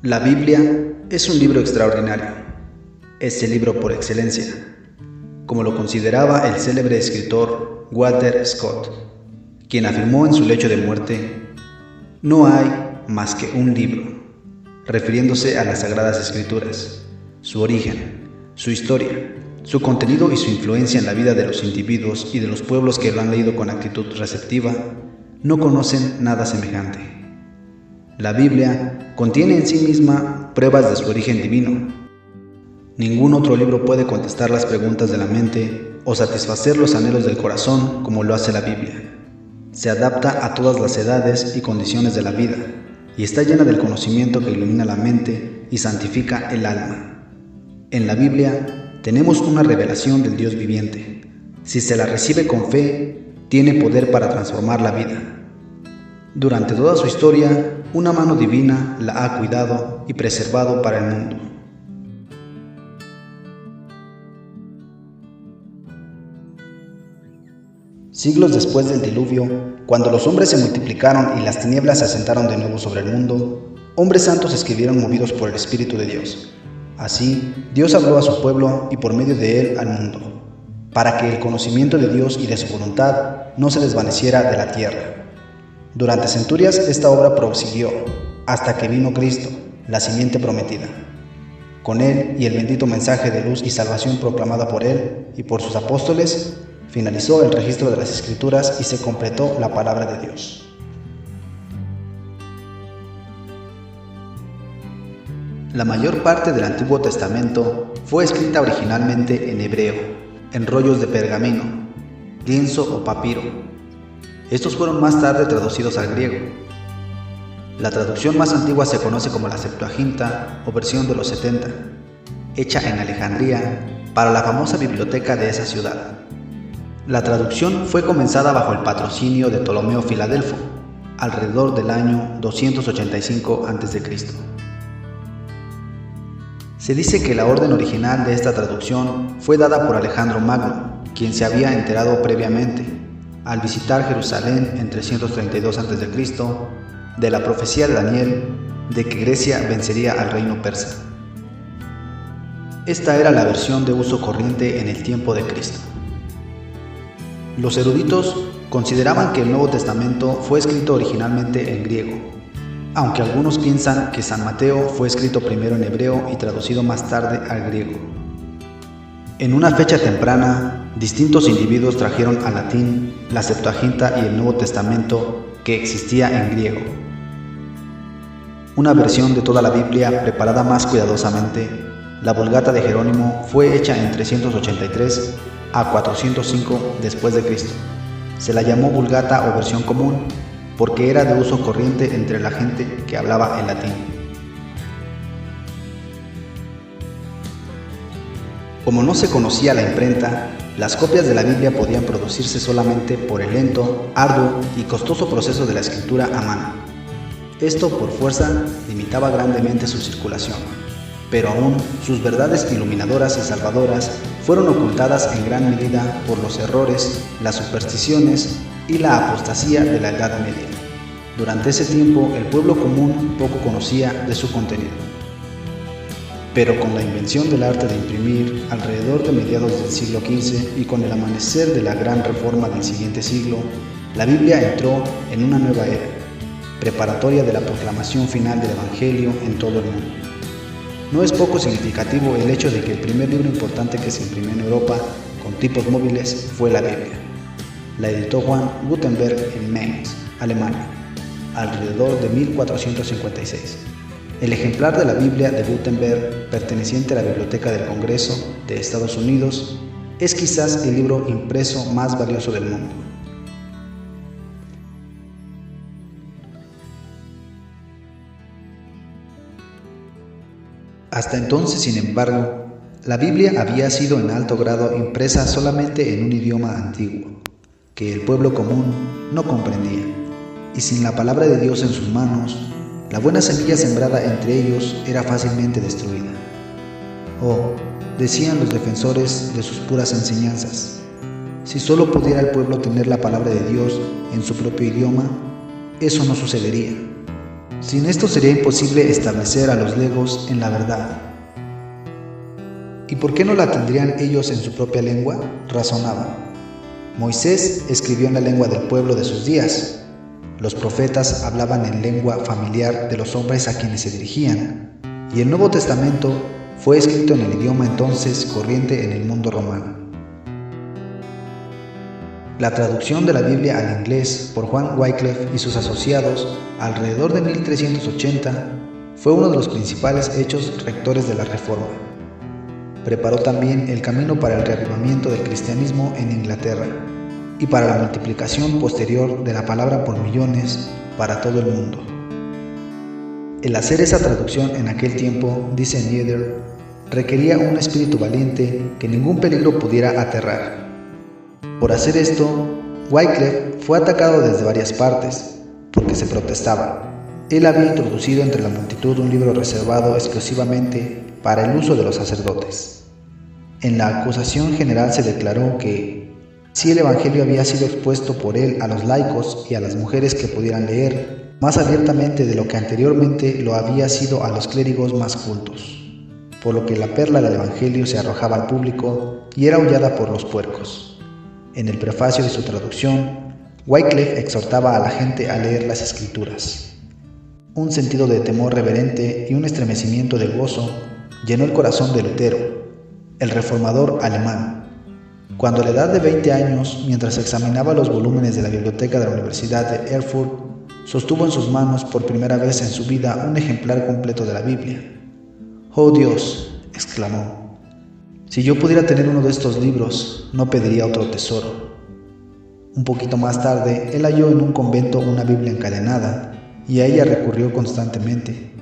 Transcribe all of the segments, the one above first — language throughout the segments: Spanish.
La Biblia es un libro extraordinario, es el libro por excelencia, como lo consideraba el célebre escritor Walter Scott, quien afirmó en su lecho de muerte: "No hay más que un libro", refiriéndose a las Sagradas Escrituras, su origen, su historia, su contenido y su influencia en la vida de los individuos y de los pueblos que lo han leído con actitud receptiva. No conocen nada semejante. La Biblia contiene en sí misma pruebas de su origen divino. Ningún otro libro puede contestar las preguntas de la mente o satisfacer los anhelos del corazón como lo hace la Biblia. Se adapta a todas las edades y condiciones de la vida y está llena del conocimiento que ilumina la mente y santifica el alma. En la Biblia tenemos una revelación del Dios viviente. Si se la recibe con fe, tiene poder para transformar la vida. Durante toda su historia, una mano divina la ha cuidado y preservado para el mundo. Siglos después del diluvio, cuando los hombres se multiplicaron y las tinieblas se asentaron de nuevo sobre el mundo, hombres santos escribieron movidos por el Espíritu de Dios. Así, Dios habló a su pueblo y por medio de él al mundo, para que el conocimiento de Dios y de su voluntad no se desvaneciera de la tierra. Durante centurias esta obra prosiguió, hasta que vino Cristo, la simiente prometida. Con él y el bendito mensaje de luz y salvación proclamada por él y por sus apóstoles, finalizó el registro de las Escrituras y se completó la palabra de Dios. La mayor parte del Antiguo Testamento fue escrita originalmente en hebreo, en rollos de pergamino, lienzo o papiro. Estos fueron más tarde traducidos al griego. La traducción más antigua se conoce como la Septuaginta o versión de los 70, hecha en Alejandría para la famosa biblioteca de esa ciudad. La traducción fue comenzada bajo el patrocinio de Ptolomeo Filadelfo, alrededor del año 285 a.C. Se dice que la orden original de esta traducción fue dada por Alejandro Magno, quien se había enterado previamente, al visitar Jerusalén en 332 a.C., de la profecía de Daniel de que Grecia vencería al reino persa. Esta era la versión de uso corriente en el tiempo de Cristo. Los eruditos consideraban que el Nuevo Testamento fue escrito originalmente en griego, aunque algunos piensan que San Mateo fue escrito primero en hebreo y traducido más tarde al griego. En una fecha temprana, distintos individuos trajeron al latín la Septuaginta y el Nuevo Testamento que existía en griego. Una versión de toda la Biblia preparada más cuidadosamente, la Vulgata de Jerónimo, fue hecha en 383 a 405 después de Cristo. Se la llamó Vulgata o versión común porque era de uso corriente entre la gente que hablaba el latín. Como no se conocía la imprenta, las copias de la Biblia podían producirse solamente por el lento, arduo y costoso proceso de la escritura a mano. Esto, por fuerza, limitaba grandemente su circulación, pero aún sus verdades iluminadoras y salvadoras fueron ocultadas en gran medida por los errores, las supersticiones y la apostasía de la Edad Media. Durante ese tiempo, el pueblo común poco conocía de su contenido. Pero con la invención del arte de imprimir alrededor de mediados del siglo XV y con el amanecer de la Gran Reforma del siguiente siglo, la Biblia entró en una nueva era, preparatoria de la proclamación final del Evangelio en todo el mundo. No es poco significativo el hecho de que el primer libro importante que se imprimió en Europa con tipos móviles fue la Biblia. La editó Juan Gutenberg en Mainz, Alemania, alrededor de 1456. El ejemplar de la Biblia de Gutenberg, perteneciente a la Biblioteca del Congreso de Estados Unidos, es quizás el libro impreso más valioso del mundo. Hasta entonces, sin embargo, la Biblia había sido en alto grado impresa solamente en un idioma antiguo, que el pueblo común no comprendía, y sin la palabra de Dios en sus manos, la buena semilla sembrada entre ellos era fácilmente destruida. Oh, decían los defensores de sus puras enseñanzas, si solo pudiera el pueblo tener la palabra de Dios en su propio idioma, eso no sucedería. Sin esto sería imposible establecer a los legos en la verdad. ¿Y por qué no la tendrían ellos en su propia lengua?, razonaban. Moisés escribió en la lengua del pueblo de sus días. Los profetas hablaban en lengua familiar de los hombres a quienes se dirigían, y el Nuevo Testamento fue escrito en el idioma entonces corriente en el mundo romano. La traducción de la Biblia al inglés por Juan Wycliffe y sus asociados alrededor de 1380 fue uno de los principales hechos rectores de la Reforma. Preparó también el camino para el reavivamiento del cristianismo en Inglaterra y para la multiplicación posterior de la palabra por millones para todo el mundo. El hacer esa traducción en aquel tiempo, dice Nieder, requería un espíritu valiente que ningún peligro pudiera aterrar. Por hacer esto, Wycliffe fue atacado desde varias partes, porque se protestaba. Él había introducido entre la multitud un libro reservado exclusivamente para el uso de los sacerdotes. En la acusación general se declaró que, si el Evangelio había sido expuesto por él a los laicos y a las mujeres que pudieran leer, más abiertamente de lo que anteriormente lo había sido a los clérigos más cultos, por lo que la perla del Evangelio se arrojaba al público y era aullada por los puercos. En el prefacio de su traducción, Wycliffe exhortaba a la gente a leer las Escrituras. Un sentido de temor reverente y un estremecimiento de gozo llenó el corazón de Lutero, el reformador alemán, cuando a la edad de 20 años, mientras examinaba los volúmenes de la biblioteca de la Universidad de Erfurt, sostuvo en sus manos por primera vez en su vida un ejemplar completo de la Biblia. «¡Oh Dios!», exclamó. «Si yo pudiera tener uno de estos libros, no pediría otro tesoro». Un poquito más tarde, él halló en un convento una Biblia encadenada, y a ella recurrió constantemente.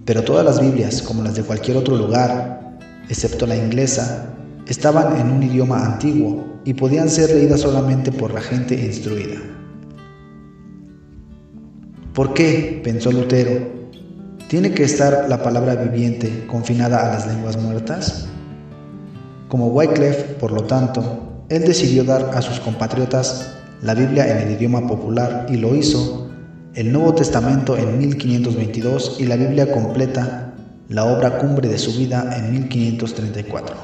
Pero todas las Biblias, como las de cualquier otro lugar, excepto la inglesa, estaban en un idioma antiguo y podían ser leídas solamente por la gente instruida. ¿Por qué?, pensó Lutero, ¿tiene que estar la palabra viviente confinada a las lenguas muertas? Como Wycliffe, por lo tanto, él decidió dar a sus compatriotas la Biblia en el idioma popular y lo hizo, el Nuevo Testamento en 1522 y la Biblia completa, la obra cumbre de su vida, en 1534.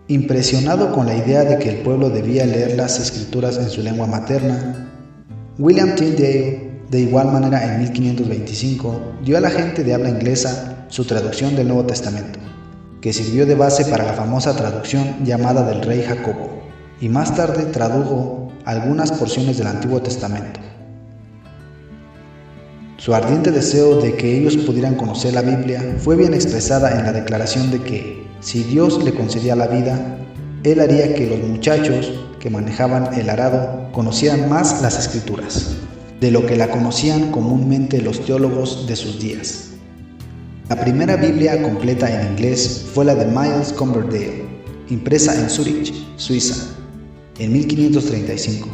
Impresionado con la idea de que el pueblo debía leer las Escrituras en su lengua materna, William Tyndale, de igual manera en 1525, dio a la gente de habla inglesa su traducción del Nuevo Testamento, que sirvió de base para la famosa traducción llamada del Rey Jacobo, y más tarde tradujo algunas porciones del Antiguo Testamento. Su ardiente deseo de que ellos pudieran conocer la Biblia fue bien expresada en la declaración de que, si Dios le concedía la vida, él haría que los muchachos que manejaban el arado conocieran más las Escrituras, de lo que la conocían comúnmente los teólogos de sus días. La primera Biblia completa en inglés fue la de Miles Coverdale, impresa en Zúrich, Suiza, en 1535.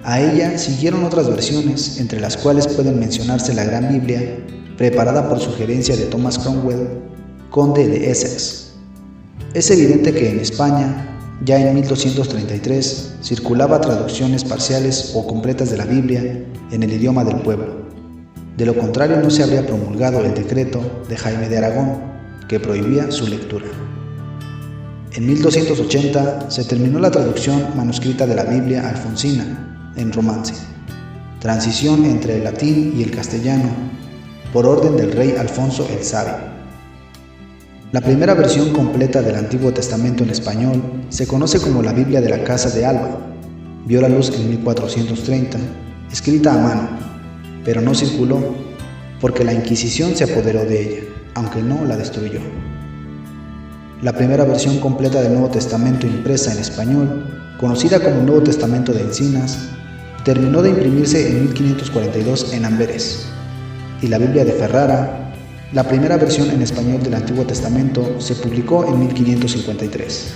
A ella siguieron otras versiones, entre las cuales pueden mencionarse la Gran Biblia, preparada por sugerencia de Thomas Cromwell, conde de Essex. Es evidente que en España, ya en 1233, circulaba traducciones parciales o completas de la Biblia en el idioma del pueblo. De lo contrario, no se habría promulgado el decreto de Jaime de Aragón, que prohibía su lectura. En 1280 se terminó la traducción manuscrita de la Biblia alfonsina, en romance, transición entre el latín y el castellano, por orden del rey Alfonso el Sabio. La primera versión completa del Antiguo Testamento en español se conoce como la Biblia de la Casa de Alba. Vio la luz en 1430, escrita a mano, pero no circuló, porque la Inquisición se apoderó de ella, aunque no la destruyó. La primera versión completa del Nuevo Testamento impresa en español, conocida como Nuevo Testamento de Encinas, terminó de imprimirse en 1542 en Amberes, y la Biblia de Ferrara, la primera versión en español del Antiguo Testamento, se publicó en 1553.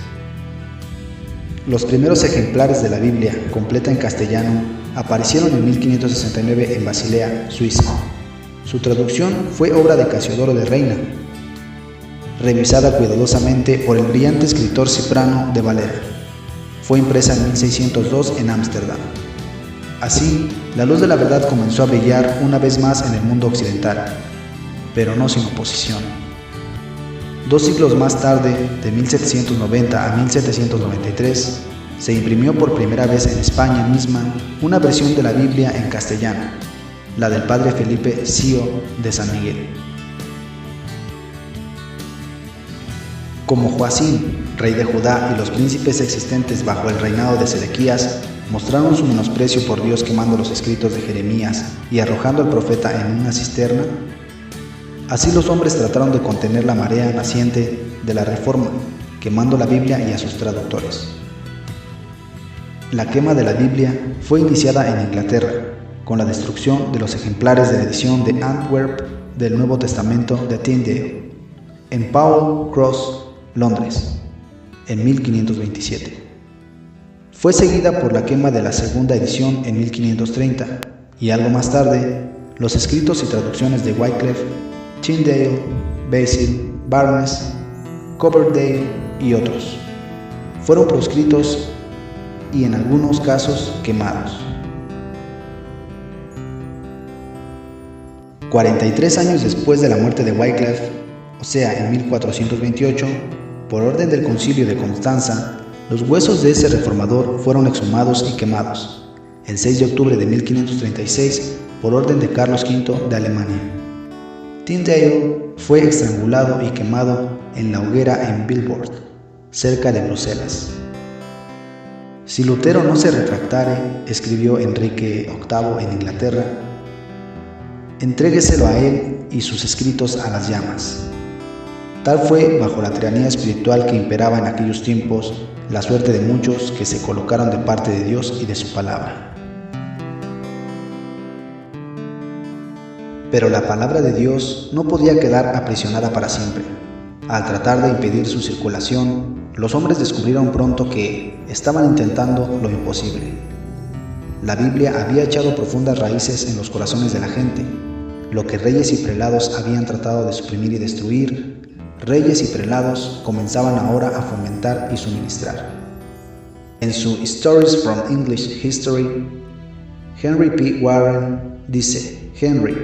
Los primeros ejemplares de la Biblia, completa en castellano, aparecieron en 1569 en Basilea, Suiza. Su traducción fue obra de Casiodoro de Reina, revisada cuidadosamente por el brillante escritor Ciprano de Valera. Fue impresa en 1602 en Ámsterdam. Así, la luz de la verdad comenzó a brillar una vez más en el mundo occidental, pero no sin oposición. 2 siglos más tarde, de 1790 a 1793, se imprimió por primera vez en España misma una versión de la Biblia en castellano, la del padre Felipe Sío de San Miguel. Como Joacim, rey de Judá, y los príncipes existentes bajo el reinado de Sedequías mostraron su menosprecio por Dios quemando los escritos de Jeremías y arrojando al profeta en una cisterna, así los hombres trataron de contener la marea naciente de la Reforma, quemando la Biblia y a sus traductores. La quema de la Biblia fue iniciada en Inglaterra, con la destrucción de los ejemplares de la edición de Antwerp del Nuevo Testamento de Tyndale, en Paul Cross, Londres, en 1527. Fue seguida por la quema de la segunda edición en 1530, y algo más tarde, los escritos y traducciones de Wycliffe, Tyndale, Basil, Barnes, Coverdale y otros fueron proscritos y en algunos casos quemados. 43 años después de la muerte de Wycliffe, o sea, en 1428, por orden del Concilio de Constanza, los huesos de ese reformador fueron exhumados y quemados, el 6 de octubre de 1536, por orden de Carlos V de Alemania. Tyndale fue estrangulado y quemado en la hoguera en Vilvoorde, cerca de Bruselas. Si Lutero no se retractare, escribió Enrique VIII en Inglaterra, entrégueselo a él y sus escritos a las llamas. Tal fue, bajo la tiranía espiritual que imperaba en aquellos tiempos, la suerte de muchos que se colocaron de parte de Dios y de su palabra. Pero la palabra de Dios no podía quedar aprisionada para siempre. Al tratar de impedir su circulación, los hombres descubrieron pronto que estaban intentando lo imposible. La Biblia había echado profundas raíces en los corazones de la gente. Lo que reyes y prelados habían tratado de suprimir y destruir, reyes y prelados comenzaban ahora a fomentar y suministrar. En su Stories from English History, Henry P. Warren dice: Henry,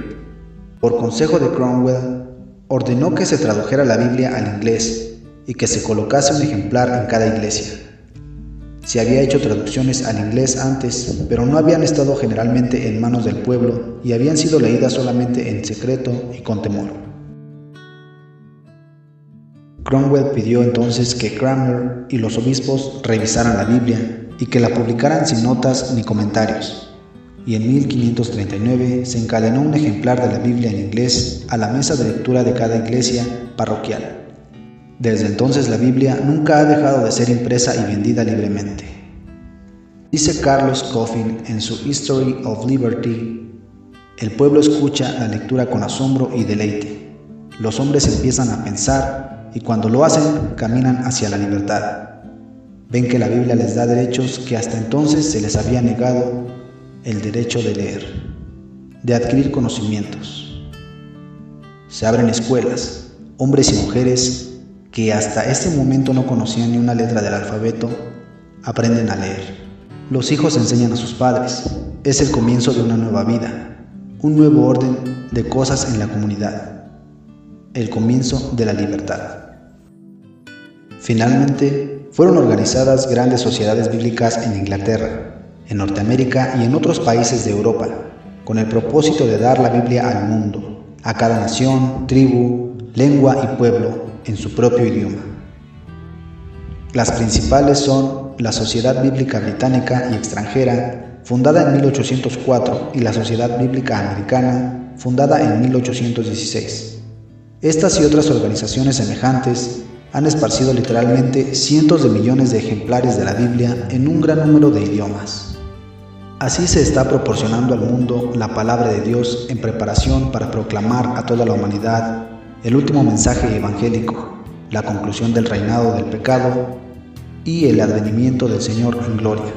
por consejo de Cromwell, ordenó que se tradujera la Biblia al inglés y que se colocase un ejemplar en cada iglesia. Se había hecho traducciones al inglés antes, pero no habían estado generalmente en manos del pueblo y habían sido leídas solamente en secreto y con temor. Cromwell pidió entonces que Cranmer y los obispos revisaran la Biblia y que la publicaran sin notas ni comentarios, y en 1539 se encadenó un ejemplar de la Biblia en inglés a la mesa de lectura de cada iglesia parroquial. Desde entonces la Biblia nunca ha dejado de ser impresa y vendida libremente. Dice Carlos Coffin en su History of Liberty: el pueblo escucha la lectura con asombro y deleite. Los hombres empiezan a pensar y cuando lo hacen caminan hacia la libertad. Ven que la Biblia les da derechos que hasta entonces se les había negado: el derecho de leer, de adquirir conocimientos. Se abren escuelas, hombres y mujeres que hasta este momento no conocían ni una letra del alfabeto, aprenden a leer. Los hijos enseñan a sus padres. Es el comienzo de una nueva vida, un nuevo orden de cosas en la comunidad, el comienzo de la libertad. Finalmente, fueron organizadas grandes sociedades bíblicas en Inglaterra, en Norteamérica y en otros países de Europa, con el propósito de dar la Biblia al mundo, a cada nación, tribu, lengua y pueblo, en su propio idioma. Las principales son la Sociedad Bíblica Británica y Extranjera, fundada en 1804, y la Sociedad Bíblica Americana, fundada en 1816. Estas y otras organizaciones semejantes han esparcido literalmente cientos de millones de ejemplares de la Biblia en un gran número de idiomas. Así se está proporcionando al mundo la palabra de Dios en preparación para proclamar a toda la humanidad el último mensaje evangélico, la conclusión del reinado del pecado y el advenimiento del Señor en gloria.